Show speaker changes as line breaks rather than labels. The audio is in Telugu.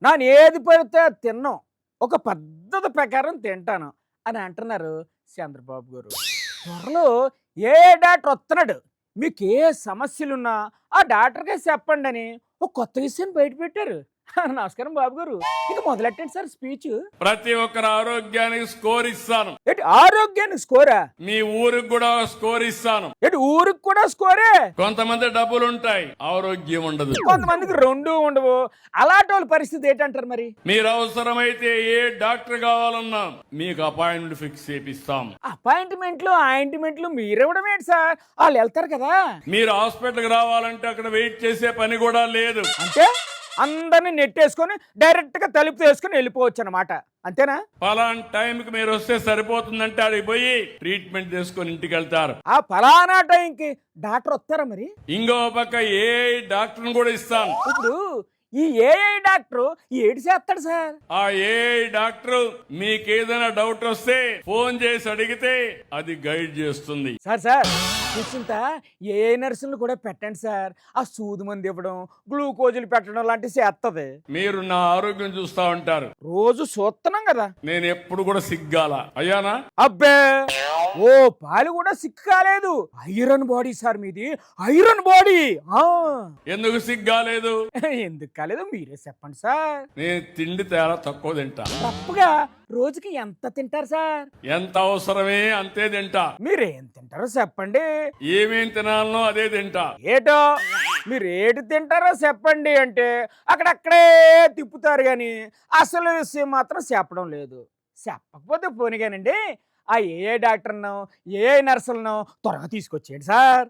నేను ఏది పడితే అది తినను. ఒక పద్ధతి ప్రకారం తింటాను అని అంటున్నారు చంద్రబాబు గారు. త్వరలో ఏ డాక్టర్ వస్తున్నాడు. మీకు ఏ సమస్యలున్నా ఆ డాక్టర్‌కే చెప్పండని ఒక కొత్త విషయాన్ని బయటపెట్టారు. నమస్కారం బాబు గారు. ఇక మొదలెట్టండి సార్ స్పీచు.
ప్రతి ఒక్కరి ఆరోగ్యానికి స్కోర్ ఇస్తాను.
ఏంటి ఆరోగ్యానికి స్కోరా?
మీ ఊరికి కూడా స్కోర్ ఇస్తాను.
ఏంటి ఊరికి కూడా స్కోరే?
కొంతమంది డబ్బులు ఉంటాయి, ఆరోగ్యం ఉండదు.
కొంతమందికి రెండు ఉండవు. అలాంటి వాళ్ళ పరిస్థితి ఏంటంటారు మరి?
మీరు అవసరమైతే ఏ డాక్టర్ కావాలన్నా మీకు అపాయింట్మెంట్ ఫిక్స్ చేపిస్తాం.
అపాయింట్మెంట్లు ఆయింట్మెంట్లు మీరివ్వడం ఏంటి సార్? వాళ్ళు వెళ్తారు కదా.
మీరు హాస్పిటల్కి రావాలంటే అక్కడ వెయిట్ చేసే పని కూడా లేదు.
అంటే అందరిని నెట్టేసుకొని డైరెక్ట్ గా తలుపు వేసుకొని వెళ్ళిపోవచ్చు అనమాట. అంతేనా?
పలానా టైంకి మీరు వస్తే సరిపోతుందంటే అడిగి పోయి ట్రీట్మెంట్ చేసుకొని ఇంటికి వెళ్తారు.
ఆ ఫలానా టైంకి డాక్టర్ వస్తారా మరి?
ఇంకో పక్క ఏ డాక్టర్ని కూడా ఇస్తాను.
ఇప్పుడు ఈ ఏఐ డాక్టర్ ఏడు చేస్తాడు సార్?
ఆ ఏ డాక్టర్ మీకు ఏదైనా డౌట్ వస్తే ఫోన్ చేసి అడిగితే అది గైడ్ చేస్తుంది.
సార్ కూర్చుంటా ఏ నర్సులు కూడా పెట్టండి సార్. ఆ సూది మంది ఇవ్వడం, గ్లూకోజులు పెట్టడం లాంటివి చేస్తుంది.
మీరు నా ఆరోగ్యం చూస్తా ఉంటారు.
రోజు చూస్తున్నాం కదా.
నేను ఎప్పుడు కూడా సిగ్గాల అయ్యానా?
అబ్బే ఓ పాలు కూడా సిక్కు కాలేదు. ఐరన్ బాడీ సార్ మీది, ఐరన్ బాడీ.
ఎందుకు సిగ్గాలేదు?
ఎందుకు కాలేదు మీరే చెప్పండి సార్.
నేను తిండి తేడా తక్కువ తింటా.
తప్పుగా రోజుకి ఎంత తింటారు సార్?
ఎంత అవసరమే అంతే తింటా.
మీరేం తింటారో చెప్పండి.
ఏమేం తినాలనో అదే తింటా.
ఏటో మీరు ఏటి తింటారో చెప్పండి అంటే అక్కడక్కడే తిప్పుతారు కానీ అసలు విషయం మాత్రం చెప్పడం లేదు. చెప్పకపోతే పోనీగానండి. ఆ ఏ డాక్టర్నో ఏ నర్సులను త్వరగా తీసుకొచ్చేయండి సార్.